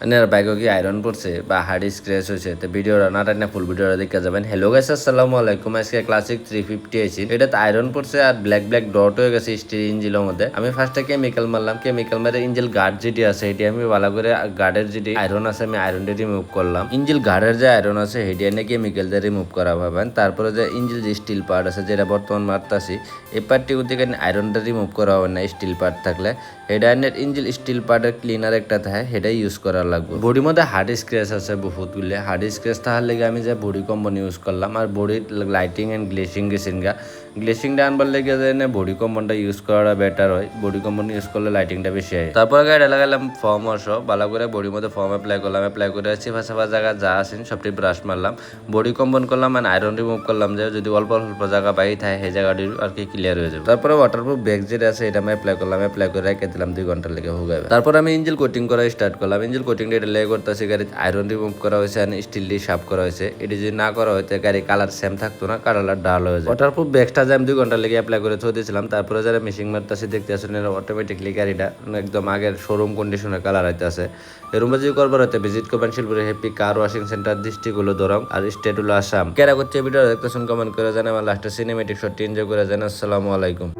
আপনার বাইকও কি আয়রন পড়ছে বা হার্ড স্ক্র্যাচ হয়েছে তো ভিডিওটা না টাইনা ফুল ভিডিওটা দেখে যাবেন। হ্যালো গাইস, আসসালামু আলাইকুম। আজকে ক্লাসিক 350 আইছি, এটাতে আয়রন পড়ছে আর ব্ল্যাক ব্ল্যাক ডট হয়ে গেছে স্টিল ইঞ্জিনের মধ্যে। আমি ফার্স্টে কেমিক্যাল মারলাম, কেমিক্যাল মেরে ইঞ্জিল গার্ড যেটি আছে এটি আমি ভালো করে গার্ডের যেটি আয়রন আছে আমি আয়রনটা রিমুভ করলাম। ইঞ্জিল গার্ডের যে আয়রন আছে সেটি এনে কেমিক্যাল দিয়ে রিমুভ করা পাবেন। তারপরে যে ইঞ্জিল যে স্টিল পার্ট আছে যেটা বর্তমান মারতাছি এই পার্টটি থেকে আয়রনটা রিমুভ করা হবে না। স্টিল পার্ট থাকলে এটা এনে ইঞ্জিল স্টিল পার্টের ক্লিনার একটা থাকে সেটাই ইউজ করা লাগবে। বডির মধ্যে হার্ড স্ক্র্যাচ আছে বহুতগুলো। হার্ড স্ক্র্যাচ থাকার লেগে আমি যে বডি কম্পন ইউজ করলাম আর বডির লাইটিং এন্ড গ্লেসিং গেছেন গা। গ্লেসিংটা আনবার লেগে যে বডি কম্পনটা ইউজ করাটা বেটার হয়। বডি কম্পন ইউজ করলে লাইটিংটা বেশি হয়। তারপর গাড়ি লাগালাম ফর্ম ওয়াশ, ভালো করে বডির মধ্যে ফর্ম অ্যাপ্লাই করলাম। অ্যাপ্লাই করে চিফা চাফা জায়গা যা আছেন সবটি ব্রাশ মারলাম। বডি কম্পন করলাম মানে আয়রন রিমুভ করলাম যে যদি অল্প অল্প জায়গা বাই থাকে সেই জায়গাটি আর কি ক্লিয়ার হয়ে যাবে। তারপরে ওয়াটারপ্রুফ ব্যাগ যেটা আছে এটা আমি অ্যাপ্লাই করলাম। অ্যাপ্লাই করে রেখে দিলাম 2 ঘন্টার লেগে হয়ে যাবে। তারপর আমি ইঞ্জিল কোটিং করা স্টার্ট করলাম। ইঞ্জিল কোটিংটা এটা লেগে করতেছি, গাড়ির আয়রন রিমুভ করা হয়েছে আর স্টিল দিয়ে সাফ করা হয়েছে। এটি যদি না করা হয়তো গাড়ি কালার সেম থাকতো না, কালার ডাল হয়ে যায়। ওয়াটারপ্রুফ ব্যাগটা যে আমি 2 ঘন্টার লেগে অ্যাপ্লাই করে থয়ে দিয়েছিলাম। তারপরে যারা মেশিন মারতেছে দেখতে আসেন অটোমেটিকলি গাড়িটা একদম আগের শোরুম কন্ডিশনের কালার হইতেছে। এরকম যদি করবার হয়তো ভিজিট করবেন শিলপুরে happy car washing center, district হলো দরং আর স্টেট হলো আসাম। কেরা করছে ভিডিও দেখতেছেন কমেন্ট করে জানান। আমার লাস্টে সিনেমেটিক শটটি এনজয় করে জানান। আসসালামু আলাইকুম।